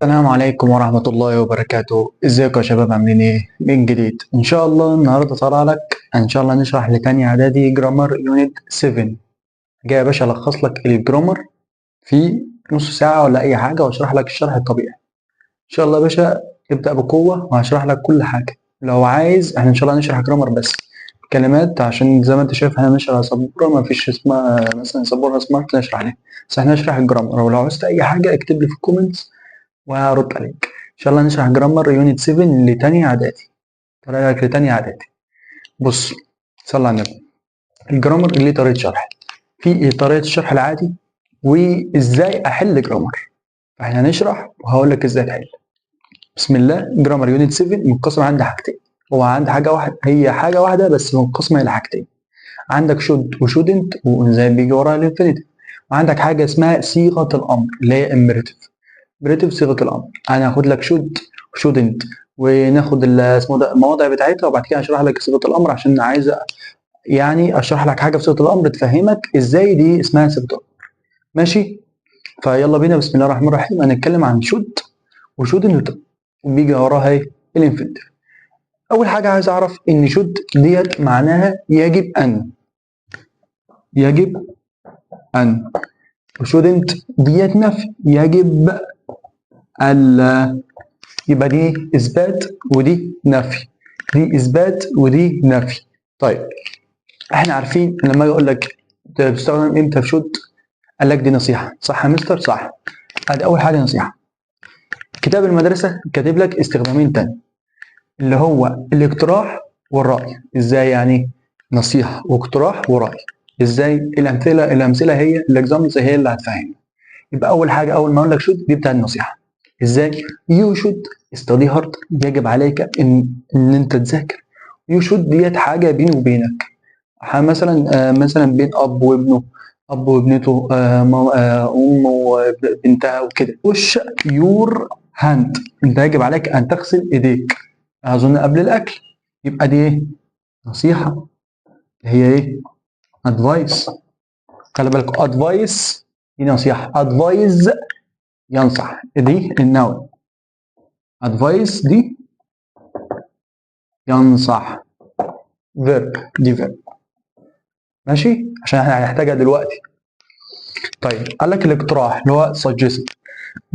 السلام عليكم ورحمة الله وبركاته. ازيكم يا شباب؟ عاملين ايه؟ من جديد ان شاء الله. النهارده طالع لك ان شاء الله نشرح لتاني اعدادي جرامر يونت 7. جاي يا باشا الخص لك الجرامر في نص ساعة ولا اي حاجة واشرح لك الشرح الطبيعي ان شاء الله يا باشا. ابدأ بقوة وهشرح لك كل حاجة. لو عايز احنا ان شاء الله نشرح جرامر بس كلمات، عشان زي ما انت شايف احنا بنشرح سبورة، ما فيش اسمها مثلا سبورة سمارت نشرح عليها، بس احنا نشرح الجرامر. ولو عاوزت اي حاجة اكتب لي في الكومنتس وهرد عليك. ان شاء الله نشرح جرامر يونت 7 لتاني اعدادي. طالع لك لتاني اعدادي. بص، صلى على النبي. الجرامر ليه طريقه شرح، في طريقه الشرح العادي وازاي احل جرامر. فاحنا هنشرح وهقول لك ازاي تحل. بسم الله. جرامر يونت 7 منقسم عندي حاجتين. هو عندي حاجه واحده، هي حاجه واحده بس منقسمه الى حاجتين. عندك شود وشودنت وزي بيجي وراها الانفينيتيف، وعندك حاجه اسمها صيغه الامر اللي هي امبريتيف. بريتيف صيغه الامر. انا هاخد لك شود وشودنت وناخد اسمه ده المواضع بتاعتها، وبعد كده هشرح لك صيغه الامر، عشان عايز يعني اشرح لك حاجه في صيغه الامر تفهمك ازاي دي اسمها صيغه الامر. ماشي. فيلا بينا. بسم الله الرحمن الرحيم. هنتكلم عن شود وشودنت وبيجي وراها ايه؟ الانفينيتيف. اول حاجه عايز اعرف ان شود ديت معناها يجب ان. يجب ان. وشودنت ديت نفي، يجب الا. يبقى دي اثبات ودي نفي، دي اثبات ودي نفي. طيب، احنا عارفين لما اجي اقول لك بتستخدم امتى في شوت، قال لك دي نصيحه، صح يا مستر؟ صح. ادي اول حاجه نصيحه. كتاب المدرسه كاتب لك استخدامين تاني، اللي هو الاقتراح والراي. ازاي يعني نصيحه واقتراح وراي؟ ازاي؟ الامثله هي الاكزامبلز هي اللي هتفهمنا. يبقى اول حاجه، اول ما اقول لك شوت دي بتاع النصيحه. ازاي؟ يو شود ستادي هارد، يجب عليك ان انت تذاكر. يو شود ديت حاجه بيني وبينك، مثلا بين اب وابنه، اب وابنته، ام وبنتها وكده. وش يور هاند، انت يجب عليك ان تغسل ايديك اظن قبل الاكل. يبقى دي ايه؟ نصيحه. هي ايه؟ ادفايس. خلي بالك، ادفايس دي نصيحه، ادفايز ينصح، دي النون. ادفايس دي ينصح، فيرب دي فيرب. ماشي، عشان احنا هنحتاجها دلوقتي. طيب، قال لك الاقتراح اللي هو suggest.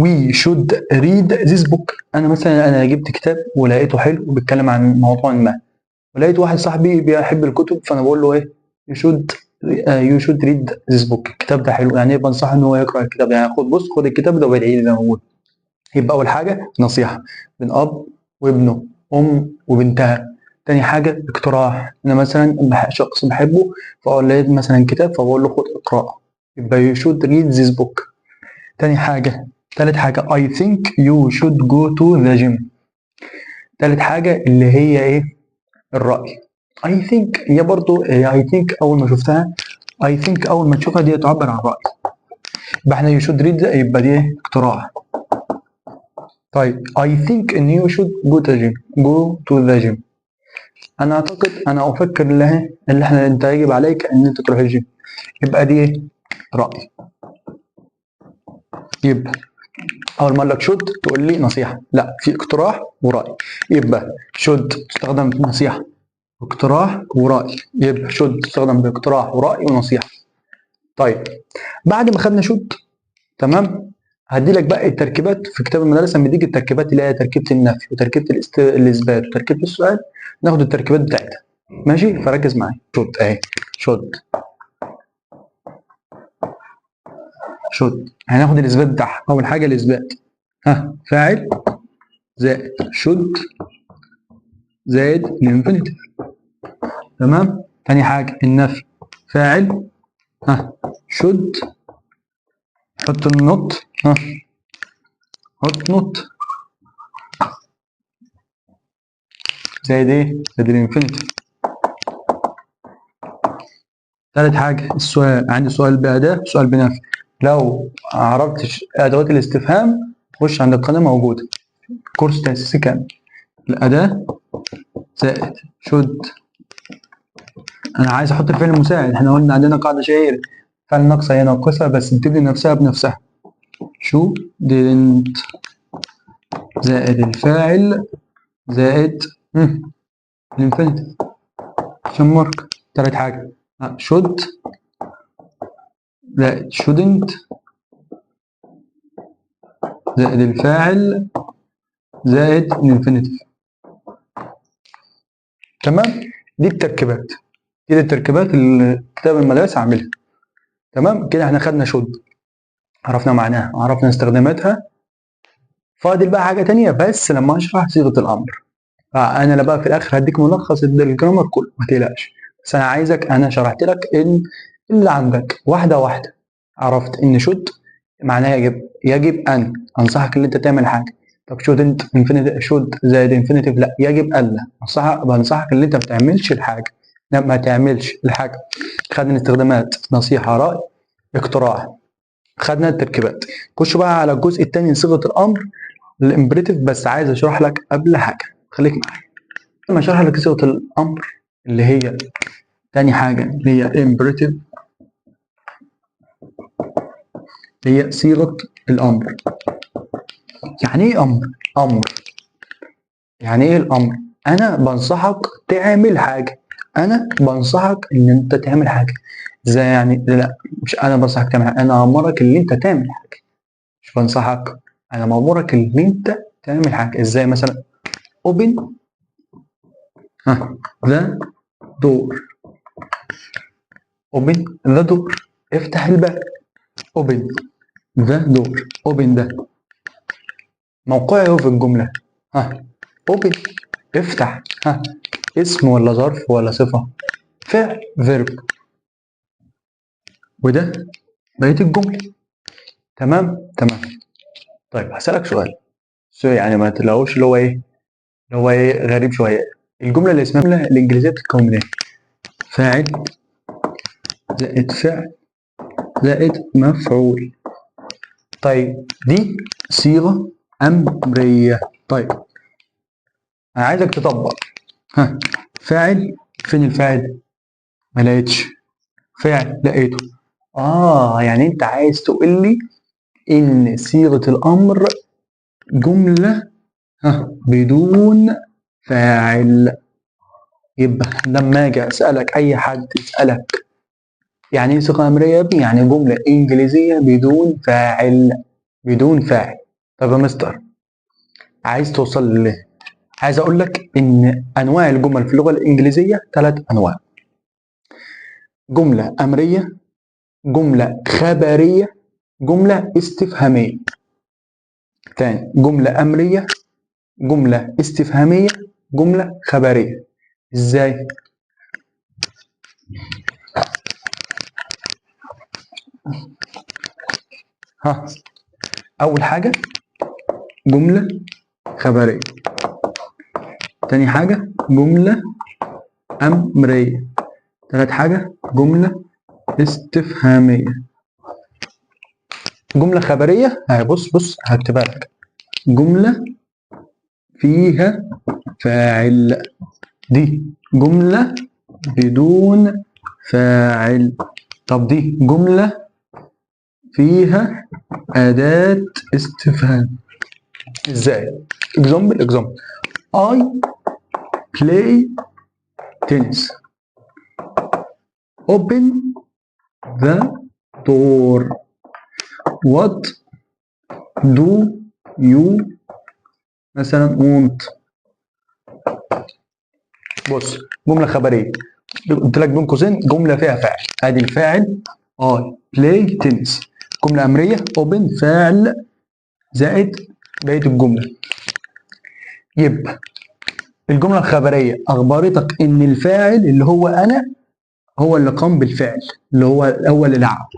we should read this book. انا جبت كتاب ولقيته حلو وبيتكلم عن موضوع ما، ولقيت واحد صاحبي بيحب الكتب، فانا بقول له ايه؟ you should you should read this book. الكتاب ده حلو، يعني بنصحه ان هو يقرا الكتاب. يعني خد الكتاب ده وادعي لي زي ما بقول. يبقى اول حاجه نصيحه بين اب وابنه، ام وبنتها. تاني حاجه اقتراح، انا مثلا شخص بحبه فاقول لقيت مثلا كتاب فبقول له خد اقراه، يبقى you should read this book. تاني حاجه. تالت حاجه I think you should go to the gym. تالت حاجه اللي هي ايه؟ الرأي. I think هي برضو I think اول ما شفتها، I think اول ما تشوفها دي تعبر عن رأي. يبقى احنا you should read ده يبقى دي إيه؟ اقتراح. طيب I think ان you should go to the gym. انا اعتقد، انا افكر لها اللي احنا انت يجب عليك ان انت تروح الجيم. يبقى دي ايه؟ رأي. يبقى اول ما اقول لك شود تقول لي نصيحه، لا، في اقتراح ورأي. يبقى شود تستخدم في نصيحه اقتراح ورأي، يبقى شود تستخدم باقتراح ورأي ونصيحه. طيب، بعد ما خدنا شود، تمام، هدي لك بقى التركيبات في كتاب المدرسه. لما تيجي التركيبات اللي هي تركيبه النفي وتركيبه الاثبات وتركيبه السؤال، ناخد التركيبات بتاعتها. ماشي، فركز معايا. شود اهي، شود شود هناخد الاثبات بتاعها. اول حاجه الاثبات، ها، فاعل زائد شود زائد الانفينيتيف. تمام. تاني حاجه النفي، فاعل، ها، شود، حط النوت، ها، حط نوت، زائد ايه؟ زائد الانفينيتيف. تالت حاجه السؤال، عندي سؤال بأداة سؤال بنفي. لو عرفتش ادوات الاستفهام خش عند القناه موجوده، كورس تأسيسي كامل. الأداة زائد شود. أنا عايز أحط الفعل المساعد. إحنا قلنا عندنا قاعدة شهيرة، فعل ناقصة هي ناقصة بس بتبني نفسها بنفسها. شو didn't زائد الفاعل زائد الانفينيتيف عشان مارك. تالت حاجة should زائد shouldn't زائد الفاعل زائد الانفينيتيف. تمام؟ دي التركيبات، دي التركيبات اللي كتاب المدارس عاملها. تمام؟ كده احنا خدنا should، عرفنا معناها وعرفنا استخداماتها. فاضل بقى حاجة تانية بس لما اشرح صيغة الأمر. فأنا بقى في الآخر هديك ملخص الجرامر كله ما تقلقش، بس أنا عايزك، أنا شرحت لك إن اللي عندك واحدة واحدة. عرفت إن should معناها يجب أن، أنصحك إن أنت تعمل حاجة. طب shouldn't should زائد infinitive لا، يجب ألا. بنصحك إن أنت ما تعملش الحاجة، لا ما تعملش الحاجة. خدنا استخدامات، نصيحة، رأي، اقتراح. خدنا التركيبات. خش بقى على الجزء الثاني من صيغة الأمر الامبريتيف. بس عايز أشرح لك قبل حاجة، خليك معايا. لما أشرح لك صيغة الأمر اللي هي تاني حاجة اللي هي imperative، هي صيغة الأمر. يعني إيه أمر؟ أمر يعني إيه الأمر؟ أنا بنصحك تعمل حاجة، أنا بنصحك إن أنت تعمل حاجة. إزاي يعني؟ لا مش أنا بنصحك تعمل حاجة، أنا أمرك إن أنت تعمل حاجة. مش بنصحك، أنا مأمورك إن أنت تعمل حاجة. إزاي مثلا؟ open the door، open the door، افتح الباب. open the door، open ده موقعه في الجملة. open افتح. اسم ولا ظرف ولا صفة؟ فعل verb. وده بقية الجملة. تمام. طيب هسألك سؤال يعني ما تلاقوش اللي هو ايه غريب شوية. الجملة اللي اسمها الجملة الإنجليزية بتتكون من ايه؟ فاعل زائد فعل زائد مفعول. طيب دي صيغة أمرية. طيب أنا عايزك تطبق. فاعل، فين الفاعل؟ ما لقيتش فاعل، لقيته. يعني أنت عايز تقول لي إن صيغة الأمر جملة بدون فاعل. يبقى لما أجي أسألك، أي حد يسألك يعني إيه صيغة أمرية يا ابني؟ يعني جملة إنجليزية بدون فاعل. بدون فاعل. طب يا مستر عايز توصل ليه؟ عايز أقول لك إن أنواع الجمل في اللغة الإنجليزية 3 أنواع: جملة أمرية، جملة خبرية، جملة استفهامية. تاني، جملة أمرية، جملة استفهامية، جملة خبرية. إزاي؟ أول حاجة جملة خبرية، تاني حاجة جملة أمرية، تالت حاجة جملة استفهامية. جملة خبرية بص هكتبها لك: جملة فيها فاعل، دي جملة بدون فاعل. طب دي جملة فيها أداة استفهام. إزاي؟ example I play tennis. Open the door. What do you مثلا want؟ بص جملة خبرية، قلت لك بين قوسين جملة فيها فاعل. ادي الفاعل I play tennis. جملة أمرية open فاعل زائد بقية الجملة. يبقى الجملة الخبرية أخبرتك إن الفاعل اللي هو أنا هو اللي قام بالفعل، اللي هو اللي لعب.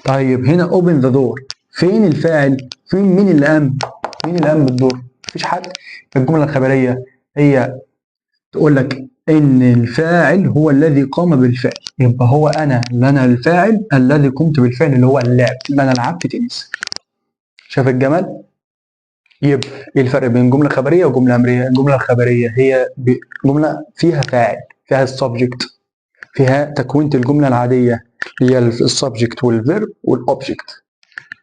طيب هنا open the door، فين الفاعل؟ مين اللي قام؟ مين اللي قام بالدور؟ مفيش حد. الجملة الخبرية هي تقول لك إن الفاعل هو الذي قام بالفعل، يبقى هو أنا الفاعل الذي قمت بالفعل اللي هو اللعب، اللي أنا لعبت تنس. شايف الجمال؟ يبقى إيه الفرق بين جملة خبرية وجملة أمرية؟ الجملة الخبرية هي جملة فيها فاعل، فيها السبجكت، فيها تكوينة الجملة العادية هي السبجكت والفيرب والأوبجكت.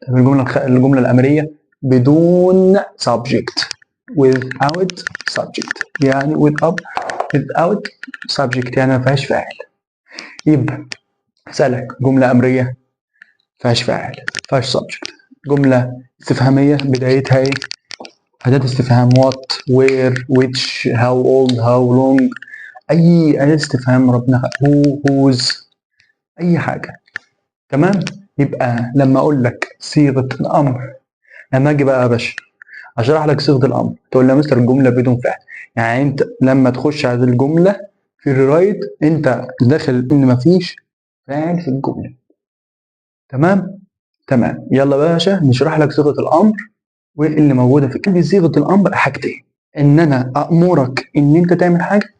الجملة الأمرية بدون subject. without subject يعني without subject يعني ما فيهاش فاعل. يبقى اسالك جمله امريه ما فيهاش فاعل ما فيهاش subject. جمله استفهاميه بدايتها ايه؟ اداه استفهام what where which how old how long. اي اداه استفهام ربنا who whose اي حاجه. تمام. يبقى لما اقول لك صيغه الامر، لما اجي بقى يا باشا اشرح لك صيغه الامر تقول لي يا مستر الجمله بدون فعل. يعني انت لما تخش على الجمله في الرايت انت داخل ان مفيش فاعل في الجمله. تمام. تمام. يلا يا باشا نشرح لك صيغه الامر واللي موجوده في عندي. صيغه الامر حاجتين: ان انا امرك ان انت تعمل حاجه،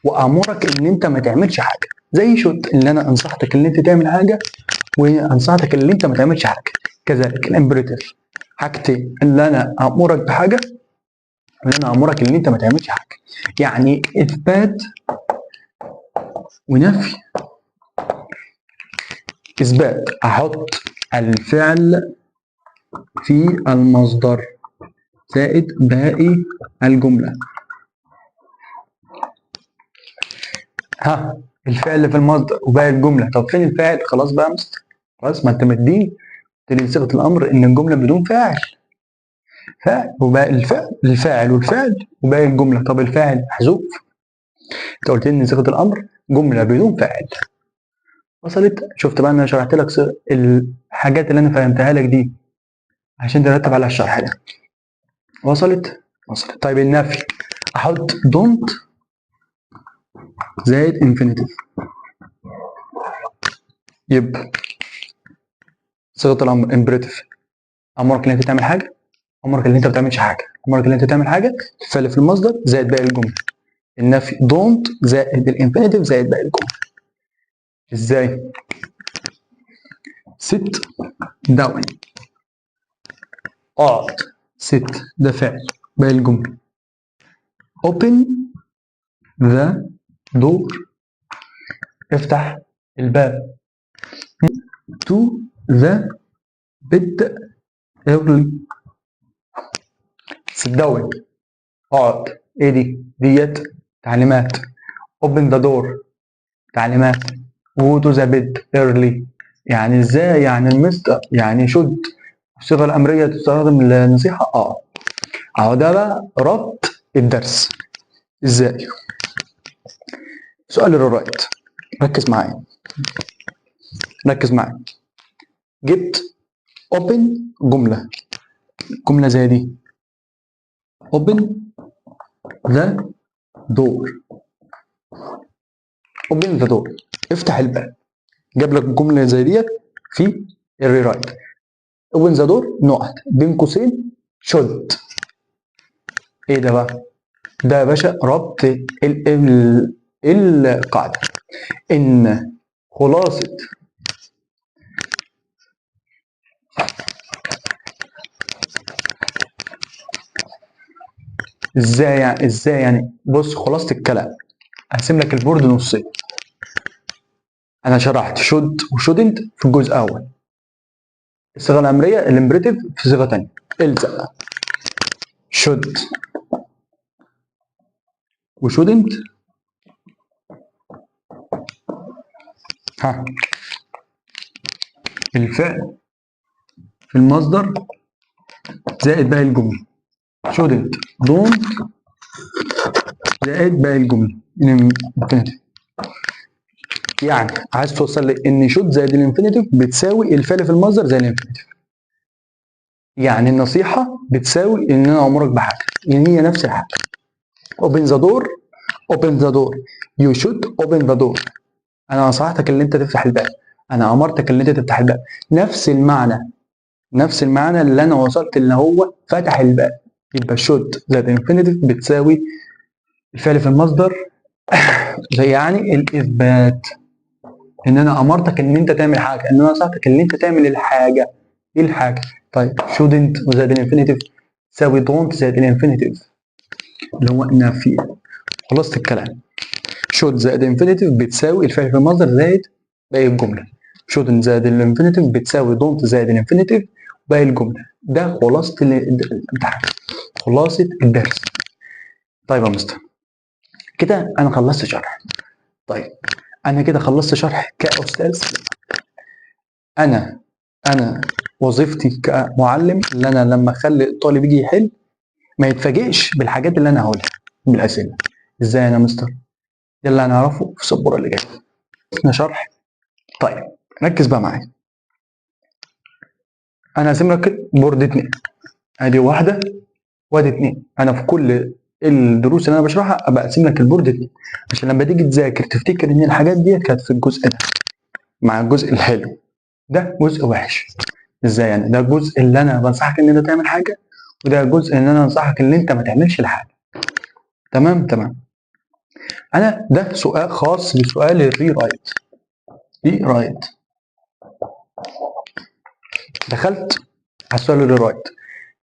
وامرك ان انت ما تعملش حاجه. زي شوت اللي انا انصحتك ان انت تعمل حاجه وانصحتك ان انت ما تعملش حاجه. كذلك الامبريتيف حاجتين: اللي انا امرك بحاجه واللي انا امرك ان انت ما تعملش حاجه. يعني اثبات ونفي. اثبات احط الفعل في المصدر زائد باقي الجمله. ها، الفعل في المصدر وباقي الجمله. طب فين الفاعل؟ خلاص بقى يا مستر، خلاص ما انت مديني صيغه الامر ان الجمله بدون فاعل. فاعل وباقي الفاعل والفعل وباقي الجمله. طب الفاعل محذوف. انت قلت لي ان صيغه الامر جمله بدون فاعل. وصلت؟ شفت بقى انا شرحت لك الحاجات اللي انا فهمتها لك دي عشان ترتب على الشرح ده. وصلت؟ وصلت. طيب النفي احط don't زائد infinitive. يبقى صيغه الامر imperative امرك ان انت تعمل حاجه، امرك ان انت ما بتعملش حاجه، امرك ان انت تعمل حاجه، الفعل في المصدر زائد باقي الجمله. النفي don't زائد الانفينيتيف زائد باقي الجمله. ازاي؟ sit down اقعد. sit ده فعل باقي الجمله. open the door افتح الباب. to the bed early. sit down اقعد. ايه دي؟ ديت تعليمات. open the door تعليمات. go to the bed early يعني ازاي؟ يعني المستر يعني should الصيغه الامريه تستخدم للنصيحه. اهو ده بقى ربط الدرس. ازاي؟ سؤال الرايت، ركز معايا ركز معايا. جبت open جمله زي دي open the door. open the door افتح الباب. جاب لك جمله زي ديت في الريرايت. open the door نقط بين قوسين should. ايه ده بقى؟ ده يا باشا ربط القاعده ان خلاصه ازاي يعني بص خلاصه الكلام هقسم لك البورد نصين. انا شرحت should وshouldn't في الجزء الاول. الصيغه الامريه الامبريتيف في صيغه ثانيه. الزق should وshouldn't. ها، الفعل في المصدر زائد باقي الجمله. shouldn't don't زائد باقي الجمله. يعني عايز توصل لي ان should زائد الانفينيتيف بتساوي الفعل في المصدر زي الانفينيتيف. يعني النصيحه بتساوي ان انا امرك بحاجه، يعني هي نفس الحاجه. open the door open the door you should open the door. انا نصحتك ان انت تفتح الباب، انا امرتك ان انت تفتح الباب. نفس المعنى اللي انا وصلت ان هو فتح الباب. يبقى should زائد انفينيتيف بتساوي الفعل في المصدر زي يعني الاثبات ان انا امرتك ان انت تعمل حاجه، ان انا نصحتك ان انت تعمل الحاجه. ايه الحاجه؟ طيب shouldn't وزائد الانفينيتيف تساوي don't زائد الانفينيتيف اللي هو نفي. خلصت الكلام. should زائد انفينيتيف بتساوي الفعل في المصدر زائد باقي الجمله. shouldn't زائد الانفينيتيف بتساوي don't زائد الانفينيتيف باقي الجمله. ده خلاصه الامتحان، خلاصه الدرس. طيب يا مستر، كده انا خلصت شرح. طيب انا كده خلصت شرح كاستاذ. انا وظيفتي كمعلم اللي انا لما اخلي الطالب يجي يحل ما يتفاجئش بالحاجات اللي انا هقولها بالاسئله. ازاي انا مستر؟ ده اللي هنعرفه في السبوره اللي جايه. شرح. طيب ركز بقى معايا. انا هقسم لك بورد 2، ادي واحده وادي 2. انا في كل الدروس اللي انا بشرحها ابقى اقسم لك البورد 2 عشان لما تيجي تذاكر تفتكر ان الحاجات دي كانت في الجزء ده مع الجزء الحلو. ده جزء وحش. ازاي يعني؟ ده الجزء اللي انا بنصحك ان انت تعمل حاجه، وده الجزء ان انا انصحك ان انت ما تعملش الحاجه. تمام. انا ده سؤال خاص بسؤال الري رايت. ري رايت. دخلت على السؤال الري رايت،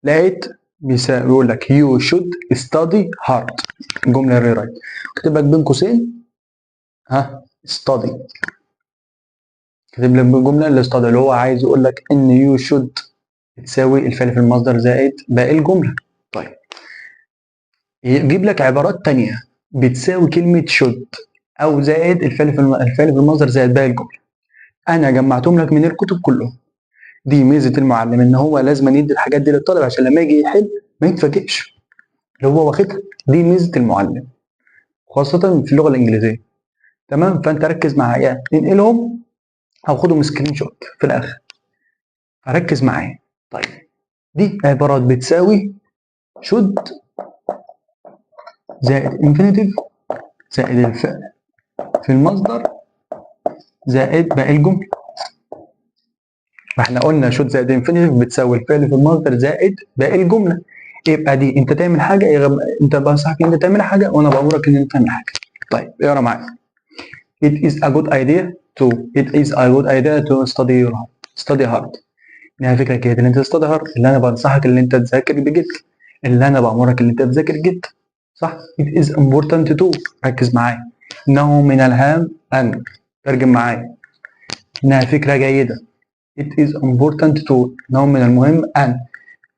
لقيت بيقول لك you should study hard. الجمله الري رايت كاتب لك بين قوسين study. كاتب لك بالجمله اللي study اللي هو عايز يقول لك ان you should تساوي الفعل في المصدر زائد باقي الجمله. طيب يجيب لك عبارات تانية بتساوي كلمة should أو زائد الفعل في المصدر زائد باقي الجملة. أنا جمعتهم لك من الكتب كلهم. دي ميزة المعلم إن هو لازم يدي الحاجات دي للطالب عشان لما يجي يحل ما يتفاجئش اللي هو واخدها. دي ميزة المعلم خاصة في اللغة الإنجليزية. تمام؟ فأنت ركز معايا، انقلهم أو خدهم سكرين شوت في الآخر. فركز معايا. طيب دي عبارات بتساوي should زائد infinitive زائد الفعل في المصدر زائد باقي الجملة. فاحنا قلنا شوت زائد انفينيتيف بتساوي الفعل في المصدر زائد باقي الجمله. يبقى دي انت تعمل حاجه، انت بنصحك ان انت تعمل حاجه وانا بامرك ان انت تعمل حاجه. طيب اقرا معايا. It is a good idea to It is a good idea to study hard. يعني فكره كده ان انت تستدي هارد، اللي انا بنصحك ان انت تذاكر بجد، اللي انا بامرك ان انت تذاكر جد. صح؟ It is important to. ركز معايا. انه من الهام ان. ترجم معايا. انها فكره جيده. It is important to. انه من المهم ان.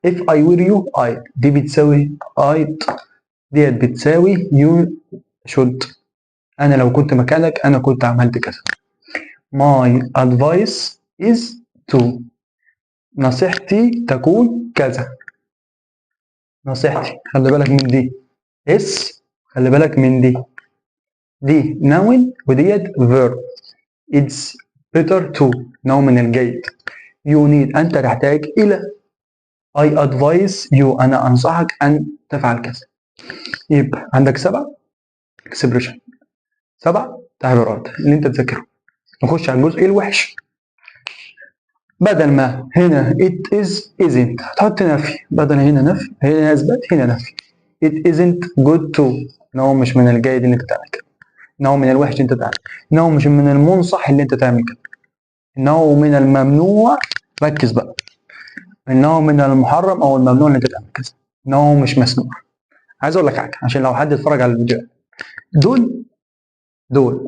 If I were you I دي بتساوي I ديت بتساوي you should. أنا لو كنت مكانك أنا كنت عملت كذا. My advice is to. نصيحتي تكون كذا. نصيحتي خلي بالك من دي. خلي بالك من دي. دي noun وديت verb. It's better to. نوع من الجيد. You need أنت تحتاج إلى. I advise you أنا أنصحك أن تفعل كذا. يبقى عندك 7 اكسبريشن، 7 تعبيرات اللي انت تذاكرهم. نخش على الجزء الوحش. بدل ما هنا it is isn't هتحط نفي. بدل هنا نفي هنا اثبات هنا نفي. it isn't good to. ان هو مش من الجيد اللي انت تعمل كده. ان هو من الوحش انت تعمل. ان هو مش من المنصح اللي انت تعمل كده. ان هو من الممنوع. ركز بقى. ان هو من المحرم او الممنوع اللي انت تعمل كذا. ان هو مش مسموح. عايز اقول لك حاجه عشان لو حد اتفرج على الفيديو. دول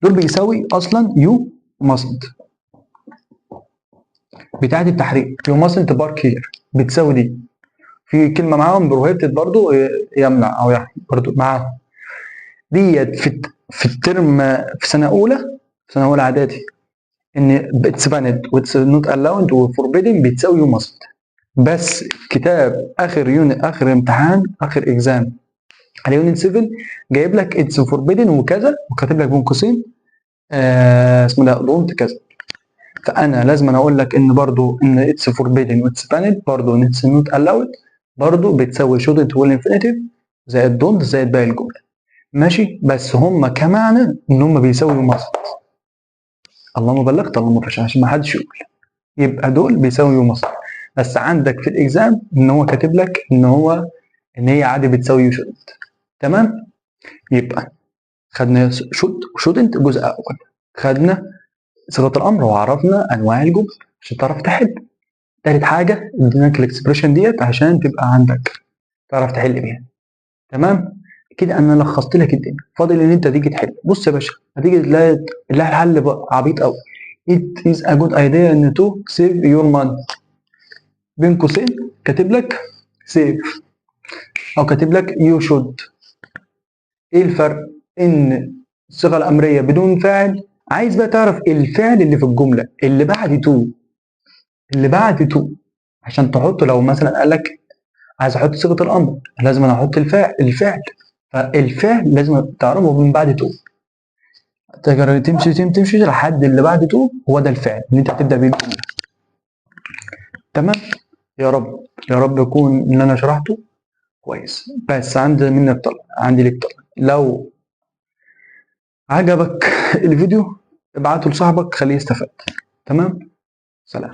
بيساوي اصلا يو mustn't بتاعت التحريم. يو mustn't bark here بتساوي دي. في كلمه معاهم prohibited برضو يمنع او يحرم برضو معاهم. ديت في الترم في سنه اولى اعدادي ان it's banned واتس not allowed وforbidden بتساوي يو mustn't. بس كتاب اخر امتحان اخر اكزام على يونت 7 جايب لك اتس forbidden وكذا وكاتب لك بين قوسين اسمه ده دونت كذا. فانا لازم أنا اقول لك ان برضو ان اتس فوربيدن واتس باند برضو ان اتس نوت الاود برضو بتساوي شودنت والانفينيتيف زائد دونت زائد باقي الجمله. ماشي؟ بس هم كمعنى ان هم بيساوي ماست. اللهم بلغت اللهم فشل عشان ما حدش يقول. يبقى دول بيساوي ماست. بس عندك في الاكزام ان هو كاتب لك ان هي عادي بتساوي شودنت. تمام؟ يبقى خدنا شود وشودنت جزء اول. خدنا صيغه الامر وعرفنا انواع الجمل عشان تعرف تحل. تالت حاجه اديناك الاكسبريشن ديت عشان تبقى عندك تعرف تحل بيها. تمام؟ كده انا لخصت لك الدنيا. فاضل ان انت تيجي تحل. بص يا باشا هتيجي تلاقي الحل عبيط قوي. It is a good idea to save your money. بين قوسين كاتب لك سيف او كاتب لك يو شود. ايه الفرق؟ ان الصيغه الامريه بدون فاعل، عايز بقى تعرف الفعل اللي في الجمله اللي بعد تو، اللي بعد تو عشان تحط. لو مثلا قال لك عايز احط صيغه الامر، لازم انا احط الفعل، فالفعل لازم تعرفه من بعد تو. تمشي لحد اللي بعد تو، هو ده الفعل اللي انت هتبدا بيه الجمله. تمام. يا رب يا رب يكون ان انا شرحته كويس. بس عندي لك طلب، لو عجبك الفيديو ابعته لصاحبك خليه يستفاد. تمام. سلام.